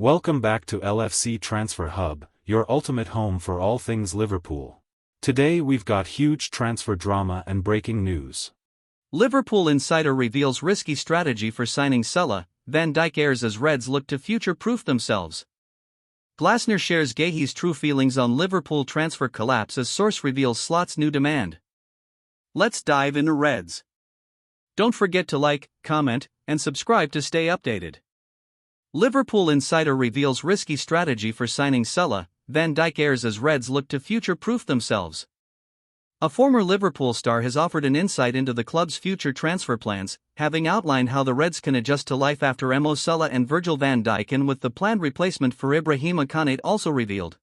Welcome back to LFC Transfer Hub, your ultimate home for all things Liverpool. Today we've got huge transfer drama and breaking news. Liverpool insider reveals risky strategy for signing Salah Van Dijk heirs as Reds look to future-proof themselves. Glasner shares Guehi's true feelings on Liverpool transfer collapse as source reveals Slot's new demand. Let's dive into Reds. Don't forget to like, comment, and subscribe to stay updated. Liverpool insider reveals risky strategy for signing Salah Van Dijk heirs as Reds look to future-proof themselves. A former Liverpool star has offered an insight into the club's future transfer plans, having outlined how the Reds can adjust to life after Mo Salah and Virgil van Dijk, and with the planned replacement for Ibrahima Konate also revealed.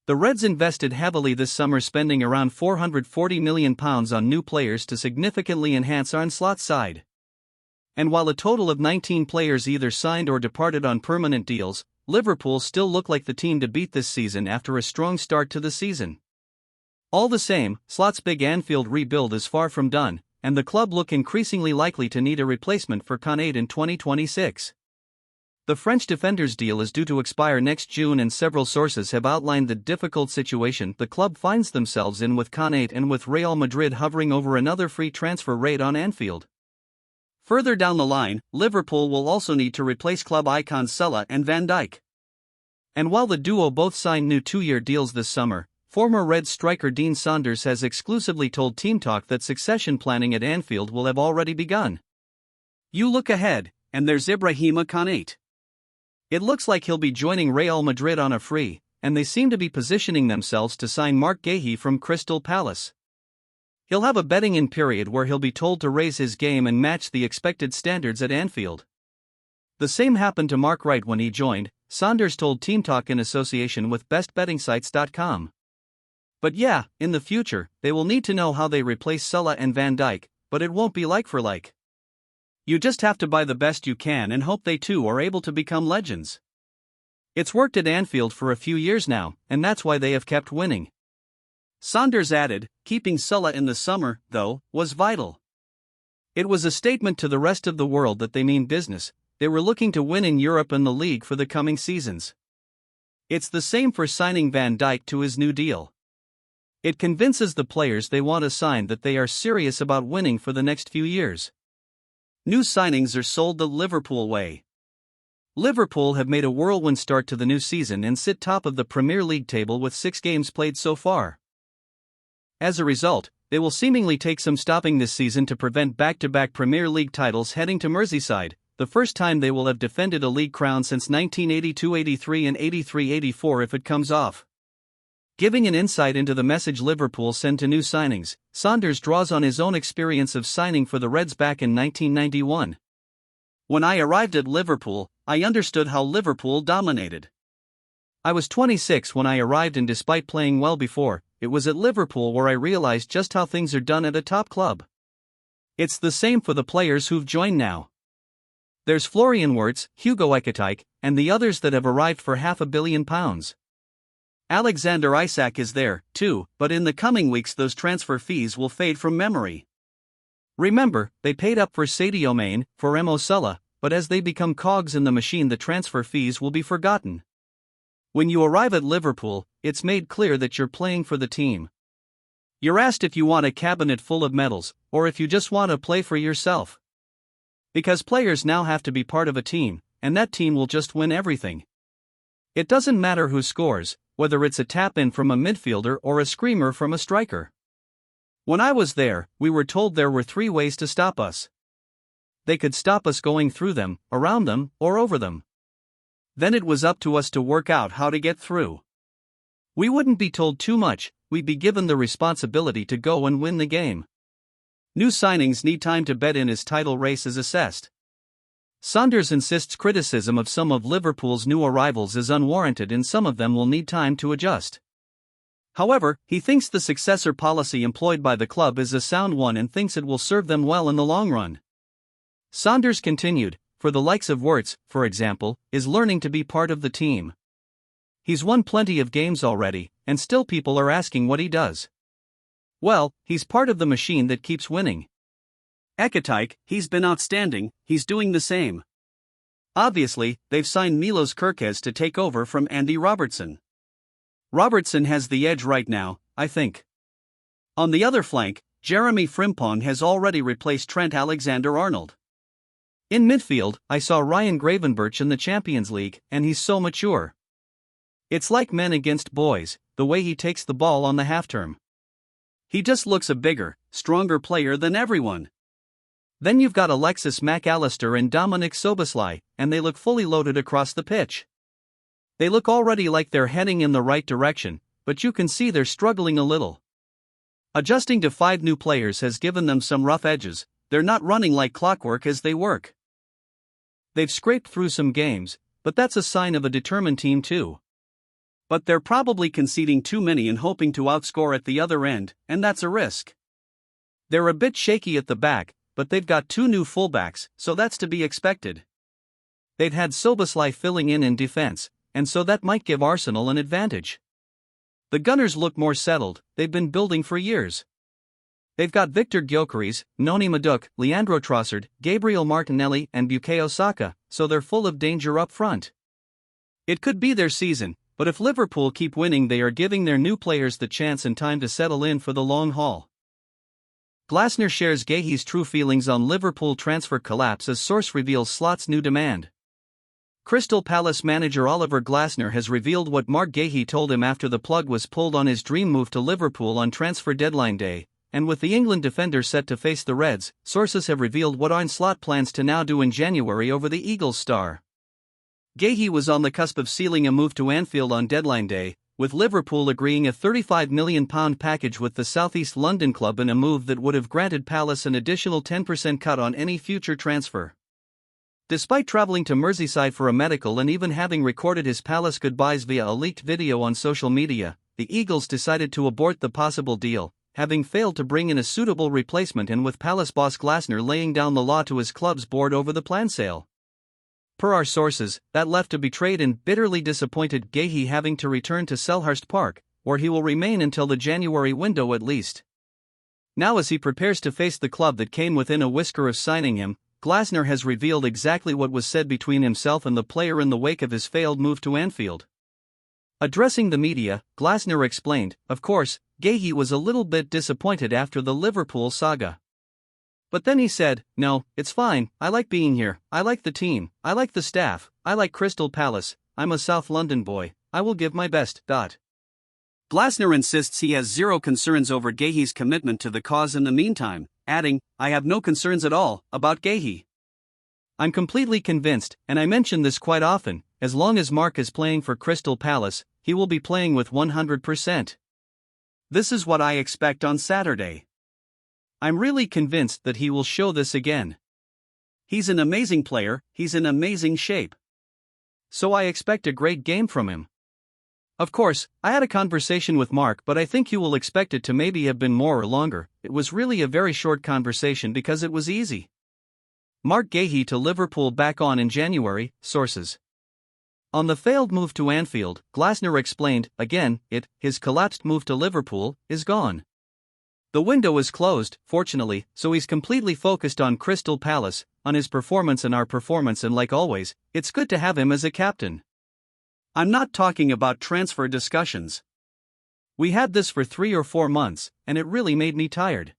The Reds invested heavily this summer, spending around £440 million on new players to significantly enhance Arne Slot's side. And while a total of 19 players either signed or departed on permanent deals, Liverpool still look like the team to beat this season after a strong start to the season. All the same, Slot's big Anfield rebuild is far from done, and the club look increasingly likely to need a replacement for Konate in 2026. The French defender's deal is due to expire next June, and several sources have outlined the difficult situation the club finds themselves in with Konate, and with Real Madrid hovering over another free transfer rate on Anfield. Further down the line, Liverpool will also need to replace club icons Salah and Van Dijk. And while the duo both signed new 2-year deals this summer, former Reds striker Dean Saunders has exclusively told Team Talk that succession planning at Anfield will have already begun. You look ahead, and there's Ibrahima Konate. It looks like he'll be joining Real Madrid on a free, and they seem to be positioning themselves to sign Marc Guehi from Crystal Palace. He'll have a betting-in period where he'll be told to raise his game and match the expected standards at Anfield. The same happened to Mark Wright when he joined, Saunders told Team Talk in association with bestbettingsites.com. But yeah, in the future, they will need to know how they replace Salah and Van Dijk, but it won't be like for like. You just have to buy the best you can and hope they too are able to become legends. It's worked at Anfield for a few years now, and that's why they have kept winning. Saunders added, keeping Salah in the summer, though, was vital. It was a statement to the rest of the world that they mean business. They were looking to win in Europe and the league for the coming seasons. It's the same for signing Van Dijk to his new deal. It convinces the players they want to sign that they are serious about winning for the next few years. New signings are sold the Liverpool way. Liverpool have made a whirlwind start to the new season and sit top of the Premier League table with 6 games played so far. As a result, they will seemingly take some stopping this season to prevent back-to-back Premier League titles heading to Merseyside, the first time they will have defended a league crown since 1982-83 and 83-84 if it comes off. Giving an insight into the message Liverpool send to new signings, Saunders draws on his own experience of signing for the Reds back in 1991. When I arrived at Liverpool, I understood how Liverpool dominated. I was 26 when I arrived, and despite playing well before, it was at Liverpool where I realized just how things are done at a top club. It's the same for the players who've joined now. There's Florian Wirtz, Hugo Ekitike, and the others that have arrived for £500 million. Alexander Isak is there, too, but in the coming weeks those transfer fees will fade from memory. Remember, they paid up for Sadio Mane, for Mo Salah, but as they become cogs in the machine the transfer fees will be forgotten. When you arrive at Liverpool, it's made clear that you're playing for the team. You're asked if you want a cabinet full of medals, or if you just want to play for yourself. Because players now have to be part of a team, and that team will just win everything. It doesn't matter who scores, whether it's a tap-in from a midfielder or a screamer from a striker. When I was there, we were told there were 3 ways to stop us. They could stop us going through them, around them, or over them. Then it was up to us to work out how to get through. We wouldn't be told too much, we'd be given the responsibility to go and win the game. New signings need time to bed in as title race is assessed. Saunders insists criticism of some of Liverpool's new arrivals is unwarranted, and some of them will need time to adjust. However, he thinks the successor policy employed by the club is a sound one and thinks it will serve them well in the long run. Saunders continued, for the likes of Wirtz, for example, is learning to be part of the team. He's won plenty of games already, and still people are asking what he does. Well, he's part of the machine that keeps winning. Ekitike, he's been outstanding, he's doing the same. Obviously, they've signed Milos Kerkez to take over from Andy Robertson. Robertson has the edge right now, I think. On the other flank, Jeremy Frimpong has already replaced Trent Alexander-Arnold. In midfield, I saw Ryan Gravenberch in the Champions League, and he's so mature. It's like men against boys, the way he takes the ball on the half-turn. He just looks a bigger, stronger player than everyone. Then you've got Alexis Mac Allister and Dominic Szoboszlai, and they look fully loaded across the pitch. They look already like they're heading in the right direction, but you can see they're struggling a little. Adjusting to 5 new players has given them some rough edges. They're not running like clockwork as they work. They've scraped through some games, but that's a sign of a determined team too. But they're probably conceding too many and hoping to outscore at the other end, and that's a risk. They're a bit shaky at the back, but they've got 2 new fullbacks, so that's to be expected. They've had Szoboszlai filling in defense, and so that might give Arsenal an advantage. The Gunners look more settled, they've been building for years. They've got Victor Gyökeres, Noni Madueke, Leandro Trossard, Gabriel Martinelli and Bukayo Saka, so they're full of danger up front. It could be their season, but if Liverpool keep winning they are giving their new players the chance and time to settle in for the long haul. Glasner shares Guehi's true feelings on Liverpool transfer collapse as source reveals Slot's new demand. Crystal Palace manager Oliver Glasner has revealed what Mark Guehi told him after the plug was pulled on his dream move to Liverpool on transfer deadline day, and with the England defender set to face the Reds, sources have revealed what Arne Slot plans to now do in January over the Eagles star. Guehi was on the cusp of sealing a move to Anfield on deadline day, with Liverpool agreeing a £35 million package with the South East London club in a move that would have granted Palace an additional 10% cut on any future transfer. Despite travelling to Merseyside for a medical and even having recorded his Palace goodbyes via a leaked video on social media, the Eagles decided to abort the possible deal, having failed to bring in a suitable replacement and with Palace boss Glasner laying down the law to his club's board over the planned sale. Per our sources, that left a betrayed and bitterly disappointed Guehi having to return to Selhurst Park, where he will remain until the January window at least. Now as he prepares to face the club that came within a whisker of signing him, Glasner has revealed exactly what was said between himself and the player in the wake of his failed move to Anfield. Addressing the media, Glasner explained, "Of course, Guehi was a little bit disappointed after the Liverpool saga. But then he said, no, it's fine, I like being here, I like the team, I like the staff, I like Crystal Palace, I'm a South London boy, I will give my best." Glasner insists he has zero concerns over Guehi's commitment to the cause in the meantime, adding, "I have no concerns at all about Guehi. I'm completely convinced, and I mention this quite often, as long as Mark is playing for Crystal Palace, he will be playing with 100%. This is what I expect on Saturday. I'm really convinced that he will show this again. He's an amazing player, he's in amazing shape. So I expect a great game from him. Of course, I had a conversation with Mark, but I think you will expect it to maybe have been more or longer. It was really a very short conversation because it was easy." Mark Guehi to Liverpool back on in January, sources. On the failed move to Anfield, Glasner explained, again, his collapsed move to Liverpool, is gone. The window is closed, fortunately, so he's completely focused on Crystal Palace, on his performance and our performance, and like always, it's good to have him as a captain. I'm not talking about transfer discussions. We had this for 3 or 4 months, and it really made me tired.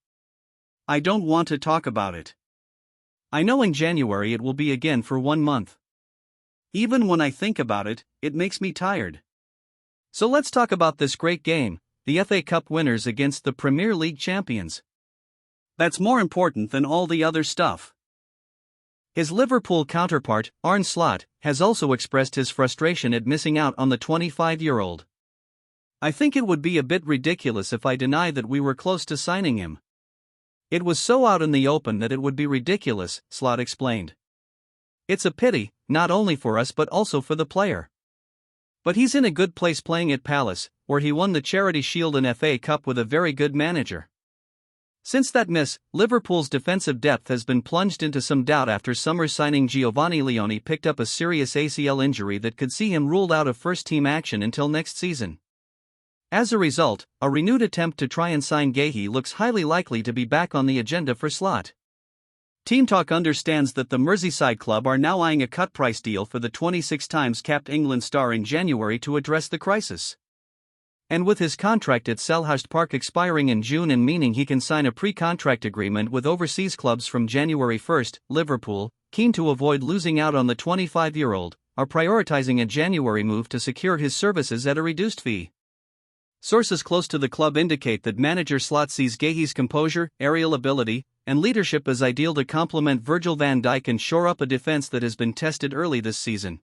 I don't want to talk about it. I know in January it will be again for 1 month. Even when I think about it, it makes me tired. So let's talk about this great game, the FA Cup winners against the Premier League champions. That's more important than all the other stuff. His Liverpool counterpart, Arne Slot, has also expressed his frustration at missing out on the 25-year-old. "I think it would be a bit ridiculous if I deny that we were close to signing him. It was so out in the open that it would be ridiculous," Slot explained. "It's a pity, not only for us but also for the player. But he's in a good place playing at Palace, where he won the Charity Shield and FA Cup with a very good manager." Since that miss, Liverpool's defensive depth has been plunged into some doubt after summer signing Giovanni Leone picked up a serious ACL injury that could see him ruled out of first-team action until next season. As a result, a renewed attempt to try and sign Guehi looks highly likely to be back on the agenda for Slot. Team Talk understands that the Merseyside club are now eyeing a cut price deal for the 26 times capped England star in January to address the crisis. And with his contract at Selhurst Park expiring in June and meaning he can sign a pre-contract agreement with overseas clubs from January 1, Liverpool, keen to avoid losing out on the 25-year-old, are prioritizing a January move to secure his services at a reduced fee. Sources close to the club indicate that manager Slot sees Guehi's composure, aerial ability, and leadership as ideal to complement Virgil van Dijk and shore up a defense that has been tested early this season.